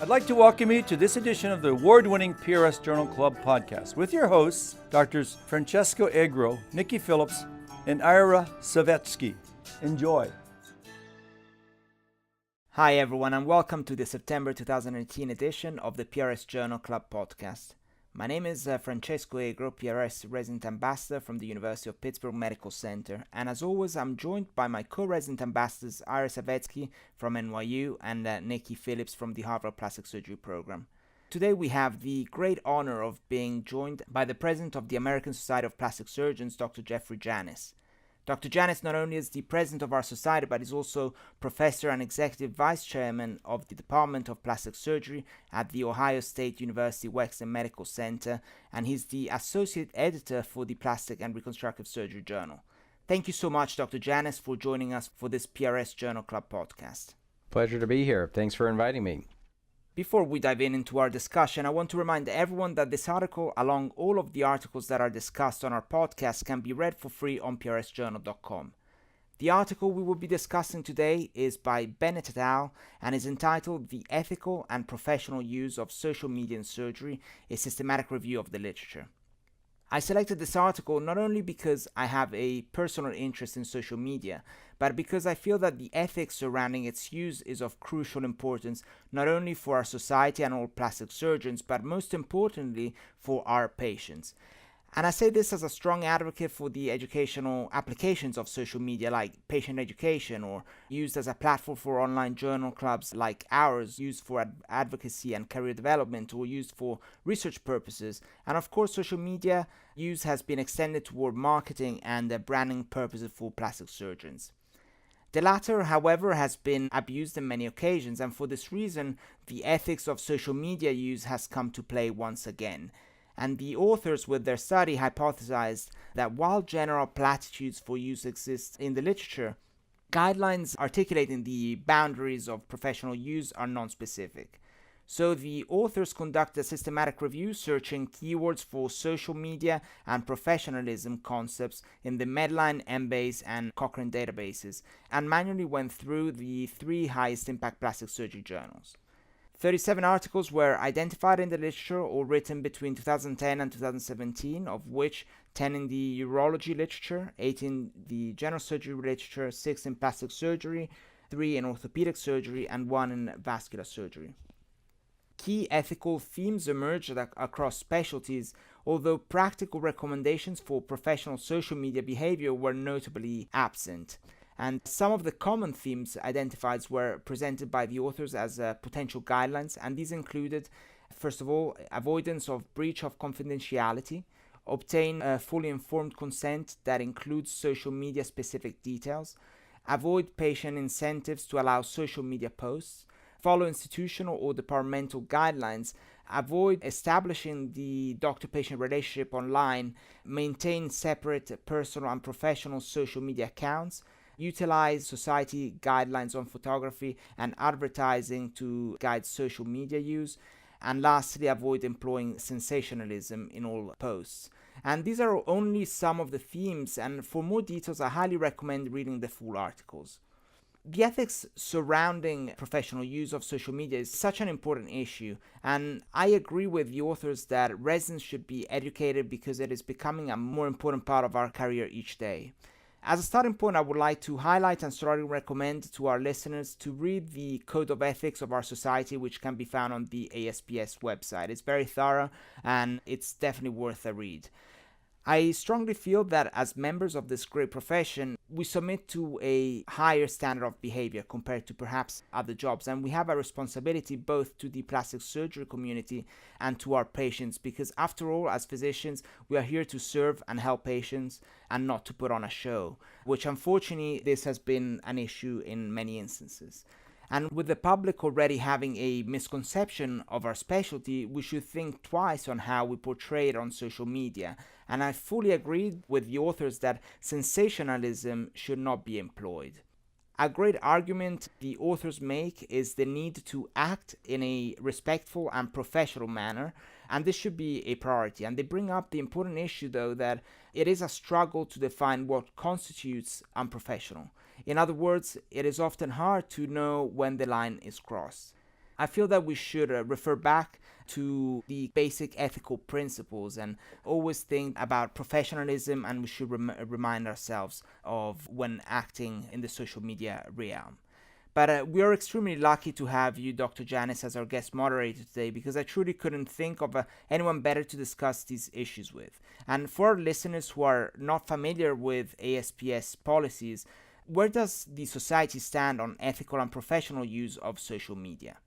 I'd like to welcome you to this edition of the award-winning PRS Journal Club podcast with your hosts, Drs. Francesco Egro, Nicole Phillips, and Ira Savetsky. Enjoy. Hi everyone and welcome to the September 2018 edition of the PRS Journal Club podcast. My name is Francesco Egro, PRS Resident Ambassador from the University of Pittsburgh Medical Center, and as always I'm joined by my co-resident ambassadors Ira Savetsky from NYU and Nicole Phillips from the Harvard Plastic Surgery Program. Today we have the great honor of being joined by the President of the American Society of Plastic Surgeons, Dr. Jeffrey Janis. Dr. Janis not only is the president of our society, but is also professor and executive vice chairman of the Department of Plastic Surgery at the Ohio State University Wexner Medical Center, and he's the associate editor for the Plastic and Reconstructive Surgery Journal. Thank you so much, Dr. Janis, for joining us for this PRS Journal Club podcast. Pleasure to be here. Thanks for inviting me. Before we dive into our discussion, I want to remind everyone that this article, along all of the articles that are discussed on our podcast, can be read for free on prsjournal.com. The article we will be discussing today is by Bennett et al. And is entitled The Ethical and Professional Use of Social Media in Surgery, a Systematic Review of the Literature. I selected this article not only because I have a personal interest in social media, but because I feel that the ethics surrounding its use is of crucial importance not only for our society and all plastic surgeons, but most importantly for our patients. And I say this as a strong advocate for the educational applications of social media like patient education, or used as a platform for online journal clubs like ours, used for advocacy and career development, or used for research purposes. And of course, social media use has been extended toward marketing and branding purposes for plastic surgeons. The latter, however, has been abused on many occasions, and for this reason, the ethics of social media use has come to play once again. And the authors with their study hypothesized that while general platitudes for use exist in the literature, guidelines articulating the boundaries of professional use are non-specific. So the authors conduct a systematic review searching keywords for social media and professionalism concepts in the Medline, Embase, and Cochrane databases, and manually went through the 3 highest impact plastic surgery journals. 37 articles were identified in the literature or written between 2010 and 2017, of which 10 in the urology literature, 8 in the general surgery literature, 6 in plastic surgery, 3 in orthopedic surgery, and 1 in vascular surgery. Key ethical themes emerged across specialties, although practical recommendations for professional social media behavior were notably absent. And some of the common themes identified were presented by the authors as potential guidelines, and these included, first of all, avoidance of breach of confidentiality, obtain a fully informed consent that includes social media specific details, avoid patient incentives to allow social media posts, follow institutional or departmental guidelines, avoid establishing the doctor-patient relationship online, maintain separate personal and professional social media accounts, utilize society guidelines on photography and advertising to guide social media use, and lastly, avoid employing sensationalism in all posts. And these are only some of the themes, and for more details, I highly recommend reading the full articles. The ethics surrounding professional use of social media is such an important issue, and I agree with the authors that residents should be educated because it is becoming a more important part of our career each day. As a starting point, I would like to highlight and strongly recommend to our listeners to read the Code of Ethics of our society, which can be found on the ASPS website. It's very thorough and it's definitely worth a read. I strongly feel that as members of this great profession, we submit to a higher standard of behavior compared to perhaps other jobs, and we have a responsibility both to the plastic surgery community and to our patients, because after all, as physicians, we are here to serve and help patients and not to put on a show, which unfortunately this has been an issue in many instances. And with the public already having a misconception of our specialty, we should think twice on how we portray it on social media. And I fully agree with the authors that sensationalism should not be employed. A great argument the authors make is the need to act in a respectful and professional manner, and this should be a priority. And they bring up the important issue, though, that it is a struggle to define what constitutes unprofessional. In other words, it is often hard to know when the line is crossed. I feel that we should refer back to the basic ethical principles and always think about professionalism, and we should remind ourselves of when acting in the social media realm. But we are extremely lucky to have you, Dr. Janis, as our guest moderator today, because I truly couldn't think of anyone better to discuss these issues with. And for our listeners who are not familiar with ASPS policies, where does the society stand on ethical and professional use of social media?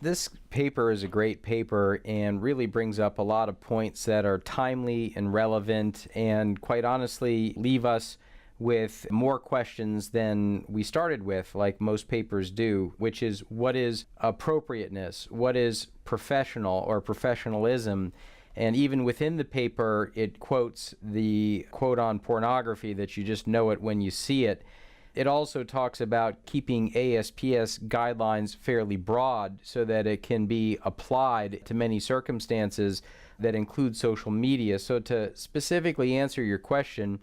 This paper is a great paper and really brings up a lot of points that are timely and relevant and, quite honestly, leave us with more questions than we started with, like most papers do, which is what is appropriateness, what is professional or professionalism. And even within the paper, it quotes the quote on pornography that you just know it when you see it. It also talks about keeping ASPS guidelines fairly broad so that it can be applied to many circumstances that include social media. So to specifically answer your question,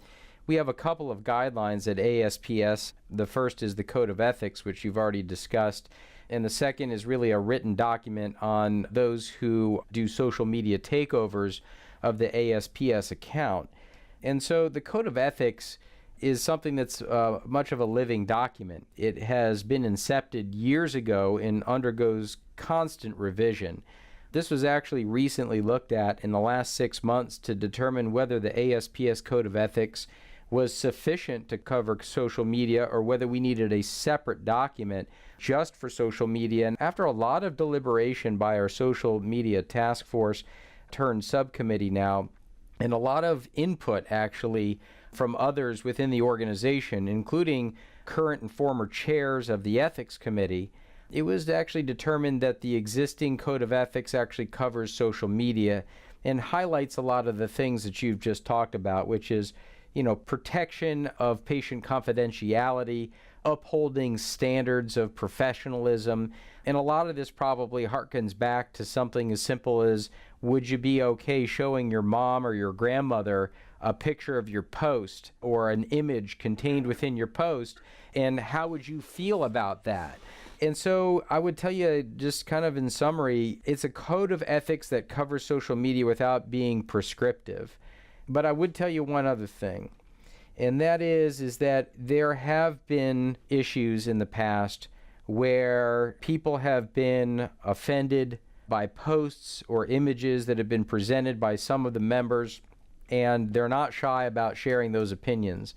we have a couple of guidelines at ASPS. The first is the Code of Ethics, which you've already discussed. And the second is really a written document on those who do social media takeovers of the ASPS account. And so the Code of Ethics is something that's much of a living document. It has been incepted years ago and undergoes constant revision. This was actually recently looked at in the last 6 months to determine whether the ASPS Code of Ethics was sufficient to cover social media or whether we needed a separate document just for social media. And after a lot of deliberation by our social media task force turned subcommittee now, and a lot of input actually from others within the organization, including current and former chairs of the ethics committee, it was actually determined that the existing Code of Ethics actually covers social media and highlights a lot of the things that you've just talked about, which is, protection of patient confidentiality, upholding standards of professionalism. And a lot of this probably harkens back to something as simple as, would you be okay showing your mom or your grandmother a picture of your post or an image contained within your post, and how would you feel about that? And so I would tell you, just kind of in summary, it's a code of ethics that covers social media without being prescriptive. But I would tell you one other thing, and that is that there have been issues in the past where people have been offended by posts or images that have been presented by some of the members, and they're not shy about sharing those opinions.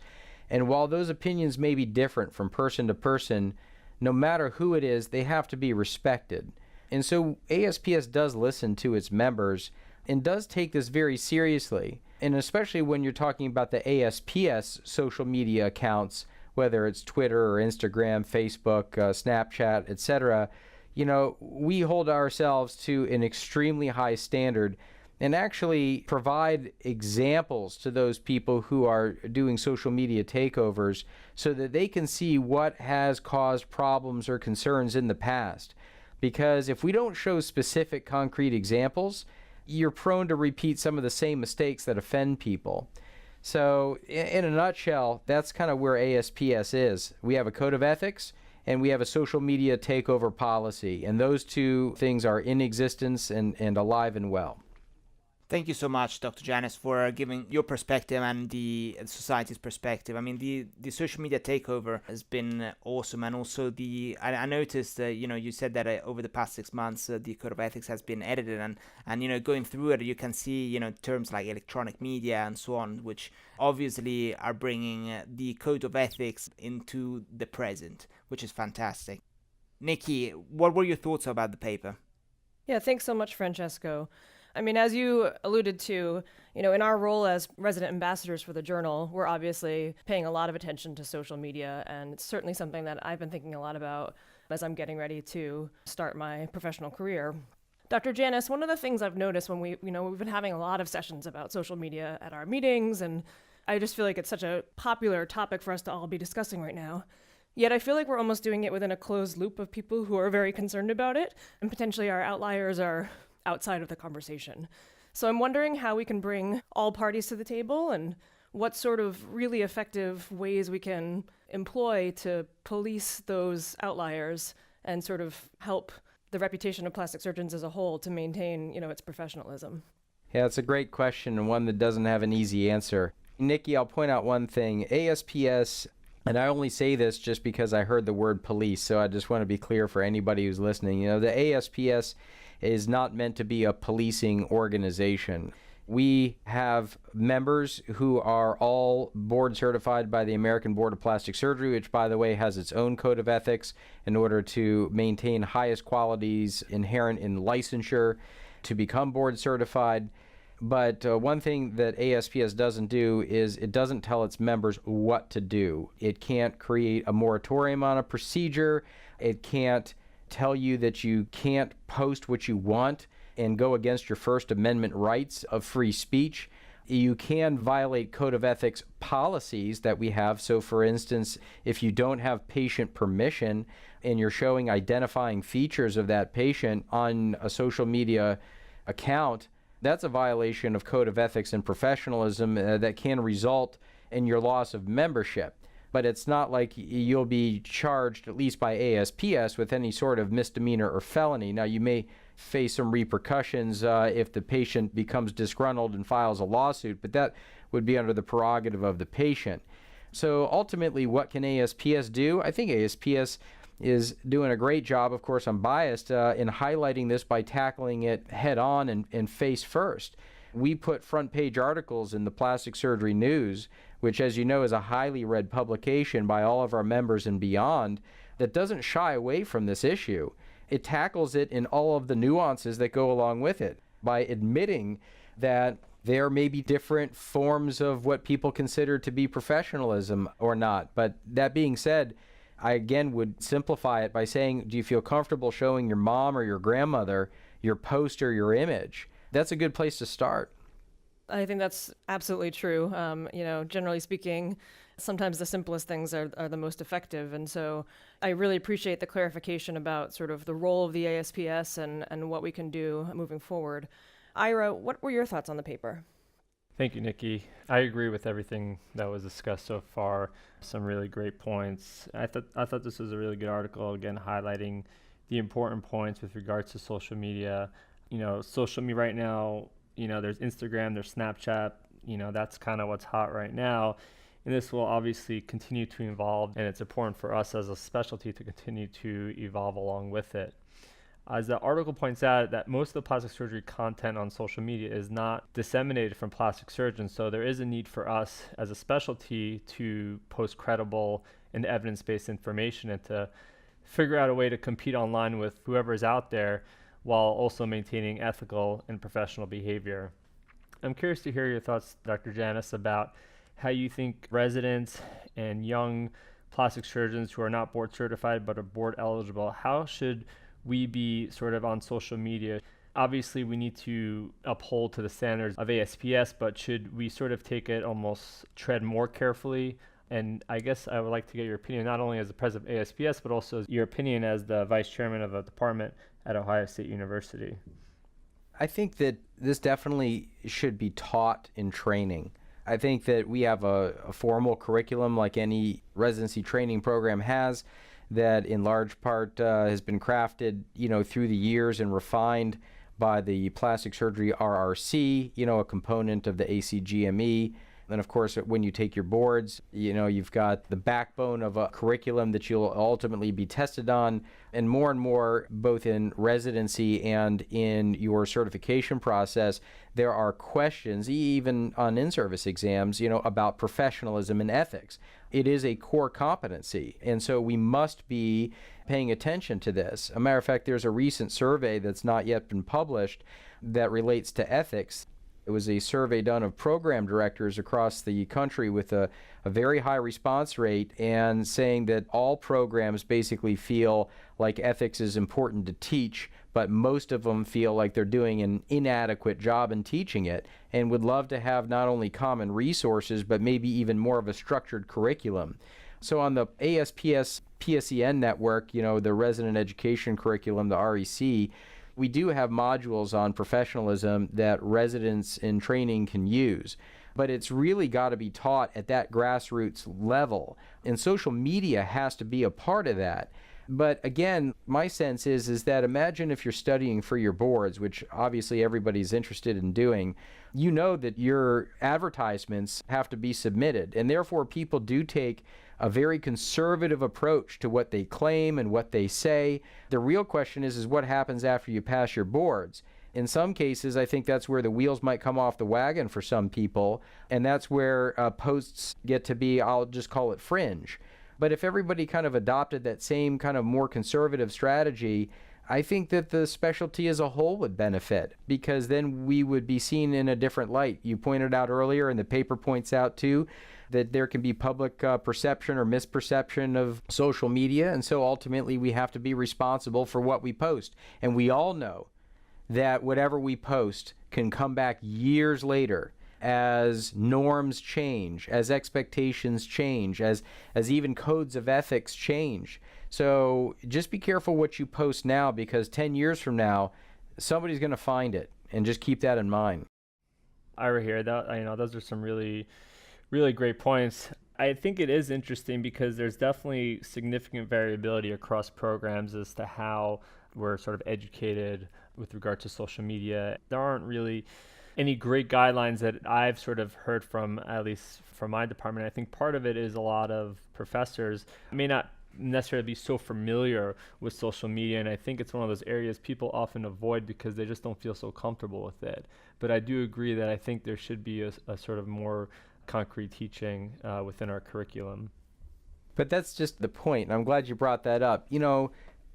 And while those opinions may be different from person to person, no matter who it is, they have to be respected. And so ASPS does listen to its members and does take this very seriously. And especially when you're talking about the ASPS social media accounts, whether it's Twitter or Instagram, Facebook, Snapchat, etc., we hold ourselves to an extremely high standard and actually provide examples to those people who are doing social media takeovers so that they can see what has caused problems or concerns in the past. Because if we don't show specific concrete examples, you're prone to repeat some of the same mistakes that offend people. So in a nutshell, that's kind of where ASPS is. We have a code of ethics and we have a social media takeover policy, and those two things are in existence and alive and well. Thank you so much, Dr. Janis, for giving your perspective and the society's perspective. I mean, the social media takeover has been awesome, and also I noticed you said that over the past 6 months the Code of Ethics has been edited, and going through it, you can see terms like electronic media and so on, which obviously are bringing the Code of Ethics into the present, which is fantastic. Nikki, what were your thoughts about the paper? Yeah, thanks so much, Francesco. I mean, as you alluded to, in our role as resident ambassadors for the journal, we're obviously paying a lot of attention to social media, and it's certainly something that I've been thinking a lot about as I'm getting ready to start my professional career. Dr. Janis, one of the things I've noticed when we've been having a lot of sessions about social media at our meetings, and I just feel like it's such a popular topic for us to all be discussing right now. Yet I feel like we're almost doing it within a closed loop of people who are very concerned about it, and potentially our outliers are outside of the conversation. So I'm wondering how we can bring all parties to the table and what sort of really effective ways we can employ to police those outliers and sort of help the reputation of plastic surgeons as a whole to maintain, its professionalism? Yeah, it's a great question and one that doesn't have an easy answer. Nikki, I'll point out one thing. ASPS, and I only say this just because I heard the word police, so I just want to be clear for anybody who's listening. The ASPS is not meant to be a policing organization. We have members who are all board certified by the American Board of Plastic Surgery, which, by the way, has its own code of ethics in order to maintain highest qualities inherent in licensure to become board certified. But one thing that ASPS doesn't do is it doesn't tell its members what to do. It can't create a moratorium on a procedure. It can't tell you that you can't post what you want and go against your First Amendment rights of free speech. You can violate code of ethics policies that we have. So, for instance, if you don't have patient permission and you're showing identifying features of that patient on a social media account, that's a violation of code of ethics and professionalism that can result in your loss of membership. But it's not like you'll be charged, at least by ASPS, with any sort of misdemeanor or felony. Now, you may face some repercussions if the patient becomes disgruntled and files a lawsuit, but that would be under the prerogative of the patient. So ultimately, what can ASPS do? I think ASPS is doing a great job. Of course, I'm biased in highlighting this by tackling it head on and face first. We put front page articles in the Plastic Surgery News, which, as you know, is a highly read publication by all of our members and beyond, that doesn't shy away from this issue. It tackles it in all of the nuances that go along with it by admitting that there may be different forms of what people consider to be professionalism or not. But that being said, I again would simplify it by saying, do you feel comfortable showing your mom or your grandmother your post or your image? That's a good place to start. I think that's absolutely true. Generally speaking, sometimes the simplest things are the most effective. And so I really appreciate the clarification about sort of the role of the ASPS and what we can do moving forward. Ira, what were your thoughts on the paper? Thank you, Nikki. I agree with everything that was discussed so far. Some really great points. I thought this was a really good article, again, highlighting the important points with regards to social media. Social media right now, there's Instagram, there's Snapchat, that's kind of what's hot right now. And this will obviously continue to evolve, and it's important for us as a specialty to continue to evolve along with it. As the article points out, that most of the plastic surgery content on social media is not disseminated from plastic surgeons, so there is a need for us as a specialty to post credible and evidence-based information and to figure out a way to compete online with whoever is out there while also maintaining ethical and professional behavior. I'm curious to hear your thoughts, Dr. Janis, about how you think residents and young plastic surgeons who are not board certified but are board eligible, how should we be sort of on social media? Obviously, we need to uphold to the standards of ASPS, but should we sort of take it almost tread more carefully? And I guess I would like to get your opinion, not only as the president of ASPS, but also your opinion as the vice chairman of a department at Ohio State University. I think that this definitely should be taught in training. I think that we have a formal curriculum like any residency training program has, that in large part has been crafted, through the years and refined by the Plastic Surgery RRC, a component of the ACGME. Then, of course, when you take your boards, you've got the backbone of a curriculum that you'll ultimately be tested on, and more, both in residency and in your certification process, there are questions, even on in-service exams, about professionalism and ethics. It is a core competency, and so we must be paying attention to this. As a matter of fact, there's a recent survey that's not yet been published that relates to ethics. It was a survey done of program directors across the country with a very high response rate, and saying that all programs basically feel like ethics is important to teach, but most of them feel like they're doing an inadequate job in teaching it, and would love to have not only common resources, but maybe even more of a structured curriculum. So on the ASPS PSEN network, the resident education curriculum, the REC, we do have modules on professionalism that residents in training can use. But it's really got to be taught at that grassroots level. And social media has to be a part of that. But again, my sense is that imagine if you're studying for your boards, which obviously everybody's interested in doing, you know that your advertisements have to be submitted, and therefore people do take a very conservative approach to what they claim and what they say. The real question is what happens after you pass your boards. In some cases, I think that's where the wheels might come off the wagon for some people, and that's where posts get to be, I'll just call it fringe. But if everybody kind of adopted that same kind of more conservative strategy, I think that the specialty as a whole would benefit, because then we would be seen in a different light. You pointed out earlier, and the paper points out too, that there can be public perception or misperception of social media, and so ultimately we have to be responsible for what we post. And we all know that whatever we post can come back years later as norms change, as expectations change, as even codes of ethics change. So just be careful what you post now, because 10 years from now, somebody's going to find it, and just keep that in mind. Ira here, those are some really, really great points. I think it is interesting because there's definitely significant variability across programs as to how we're sort of educated with regard to social media. There aren't really any great guidelines that I've sort of heard from, at least from my department. I think part of it is a lot of professors may not necessarily be so familiar with social media, and I think it's one of those areas people often avoid because they just don't feel so comfortable with it. But I do agree that I think there should be a sort of more concrete teaching within our curriculum. But that's just the point, and I'm glad you brought that up.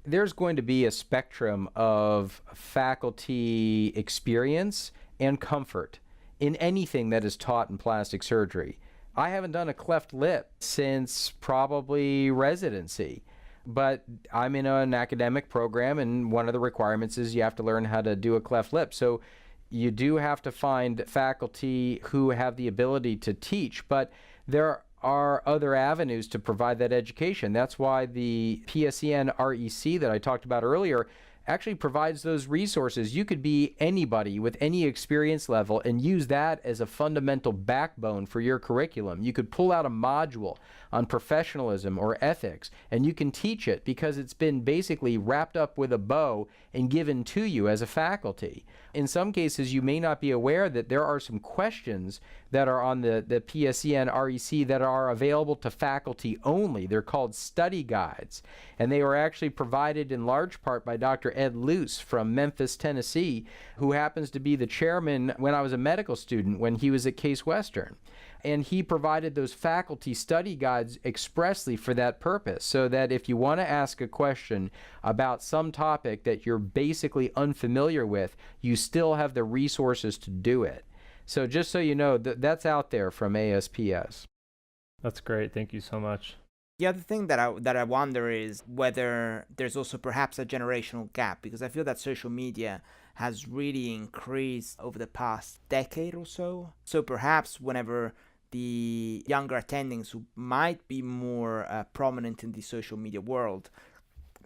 There's going to be a spectrum of faculty experience and comfort in anything that is taught in plastic surgery. I haven't done a cleft lip since probably residency, but I'm in an academic program, and one of the requirements is you have to learn how to do a cleft lip. So you do have to find faculty who have the ability to teach, but there are other avenues to provide that education. That's why the PSEN REC that I talked about earlier actually provides those resources. You could be anybody with any experience level and use that as a fundamental backbone for your curriculum. You could pull out a module on professionalism or ethics, and you can teach it because it's been basically wrapped up with a bow and given to you as a faculty. In some cases, you may not be aware that there are some questions that are on the PSEN REC that are available to faculty only. They're called study guides, and they were actually provided in large part by Dr. Ed Luce from Memphis, Tennessee, who happens to be the chairman when I was a medical student when he was at Case Western. And he provided those faculty study guides expressly for that purpose, so that if you want to ask a question about some topic that you're basically unfamiliar with, you still have the resources to do it. So just so you know, that's out there from ASPS. That's great. Thank you so much. The other thing that I wonder is whether there's also perhaps a generational gap, because I feel that social media has really increased over the past decade or so. So perhaps whenever the younger attendings who might be more prominent in the social media world,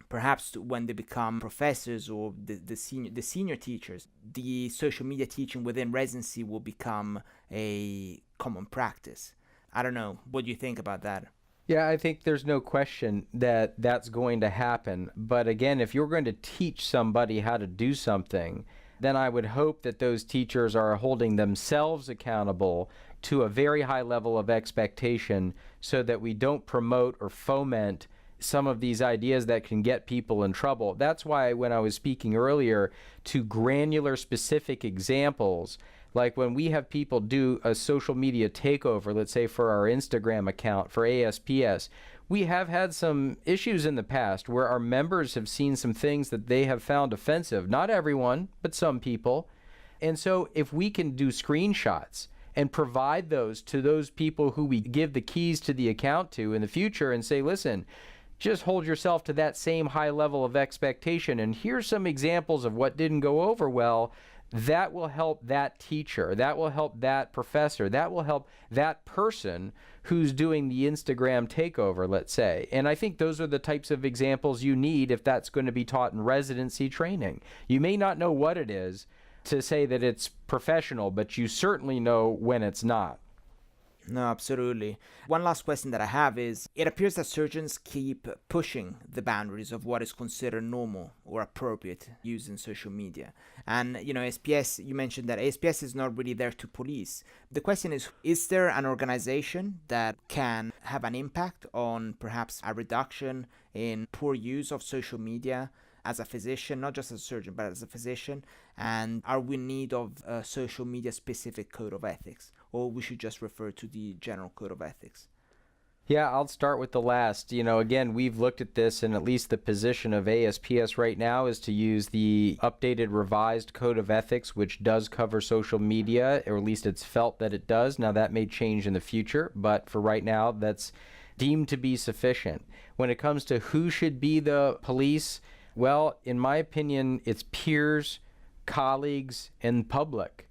perhaps when they become professors or the senior teachers, the social media teaching within residency will become a common practice. I don't know. What do you think about that? Yeah, I think there's no question that that's going to happen. But again, if you're going to teach somebody how to do something, then I would hope that those teachers are holding themselves accountable to a very high level of expectation, so that we don't promote or foment some of these ideas that can get people in trouble. That's why when I was speaking earlier to granular specific examples, like when we have people do a social media takeover, let's say for our Instagram account, for ASPS, we have had some issues in the past where our members have seen some things that they have found offensive. Not everyone, but some people. And so if we can do screenshots and provide those to those people who we give the keys to the account to in the future and say, listen, just hold yourself to that same high level of expectation, and here's some examples of what didn't go over well, that will help that teacher, that will help that professor, that will help that person who's doing the Instagram takeover, let's say. And I think those are the types of examples you need if that's going to be taught in residency training. You may not know what it is to say that it's professional, but you certainly know when it's not. No, absolutely. One last question that I have is, it appears that surgeons keep pushing the boundaries of what is considered normal or appropriate use in social media. And, SPS, you mentioned that SPS is not really there to police. The question is there an organization that can have an impact on perhaps a reduction in poor use of social media as a physician, not just as a surgeon, but as a physician? And are we in need of a social media specific code of ethics, or we should just refer to the general code of ethics? Yeah, I'll start with the last. Again, we've looked at this, and at least the position of ASPS right now is to use the updated revised code of ethics, which does cover social media, or at least it's felt that it does. Now, that may change in the future, but for right now, that's deemed to be sufficient. When it comes to who should be the police, well, in my opinion, it's peers, colleagues, and public.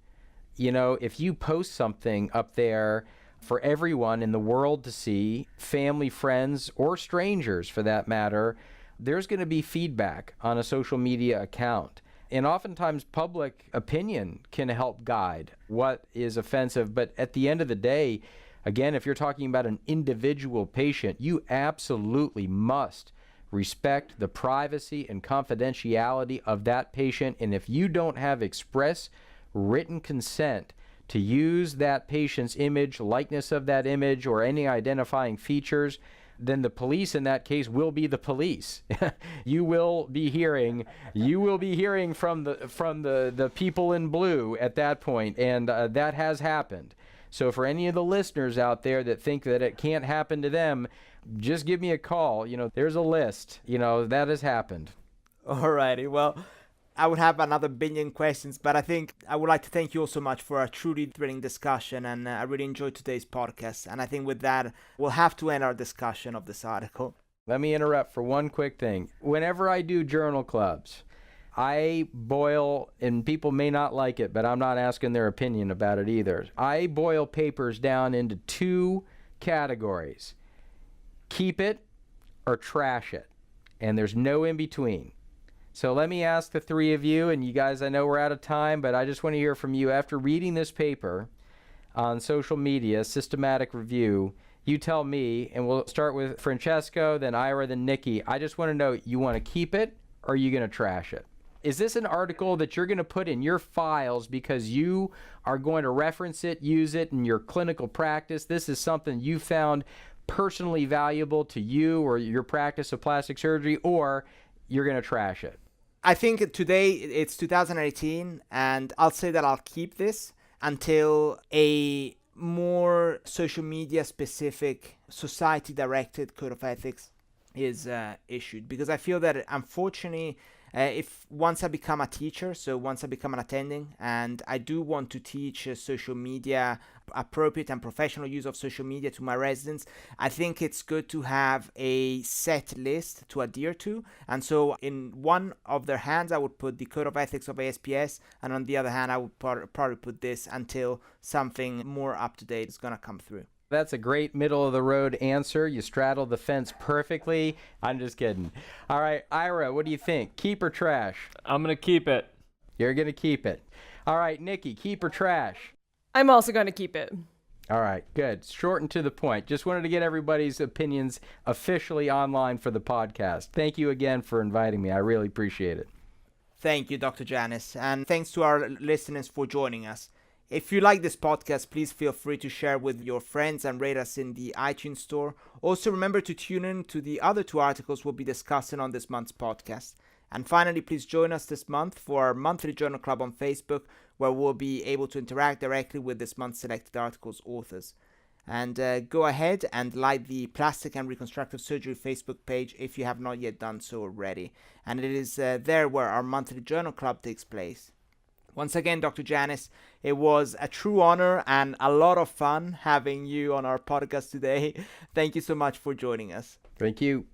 If you post something up there for everyone in the world to see, family, friends, or strangers for that matter, there's going to be feedback on a social media account. And oftentimes public opinion can help guide what is offensive. But at the end of the day, again, if you're talking about an individual patient, you absolutely must respect the privacy and confidentiality of that patient. And if you don't have express written consent to use that patient's image, likeness of that image, or any identifying features, then the police in that case will be the police. You will be hearing from the people in blue at that point, and that has happened. So for any of the listeners out there that think that it can't happen to them, just give me a call. There's a list. That has happened. Alrighty, well, I would have another billion questions, but I think I would like to thank you all so much for a truly thrilling discussion, and I really enjoyed today's podcast. And I think with that, we'll have to end our discussion of this article. Let me interrupt for one quick thing. Whenever I do journal clubs, I boil, and people may not like it, but I'm not asking their opinion about it either. I boil papers down into two categories: keep it or trash it. And there's no in between. So let me ask the three of you, and you guys, I know we're out of time, but I just want to hear from you. After reading this paper on social media, systematic review, you tell me, and we'll start with Francesco, then Ira, then Nikki. I just want to know, you want to keep it or are you going to trash it? Is this an article that you're going to put in your files because you are going to reference it, use it in your clinical practice? This is something you found personally valuable to you or your practice of plastic surgery, or you're going to trash it? I think today it's 2018, and I'll say that I'll keep this until a more social media specific, society directed code of ethics is issued, because I feel that unfortunately, if once I become a teacher, so once I become an attending, and I do want to teach social media, appropriate and professional use of social media to my residents, I think it's good to have a set list to adhere to. And so in one of their hands, I would put the code of ethics of ASPS, and on the other hand, I would probably put this until something more up to date is going to come through. That's a great middle-of-the-road answer. You straddled the fence perfectly. I'm just kidding. All right, Ira, what do you think? Keep or trash? I'm going to keep it. You're going to keep it. All right, Nikki, keep or trash? I'm also going to keep it. All right, good. Short and to the point. Just wanted to get everybody's opinions officially online for the podcast. Thank you again for inviting me. I really appreciate it. Thank you, Dr. Janis, and thanks to our listeners for joining us. If you like this podcast, please feel free to share with your friends and rate us in the iTunes store. Also, remember to tune in to the other two articles we'll be discussing on this month's podcast. And finally, please join us this month for our monthly journal club on Facebook, where we'll be able to interact directly with this month's selected articles' authors. And go ahead and like the Plastic and Reconstructive Surgery Facebook page if you have not yet done so already. And it is there where our monthly journal club takes place. Once again, Dr. Janis, it was a true honor and a lot of fun having you on our podcast today. Thank you so much for joining us. Thank you.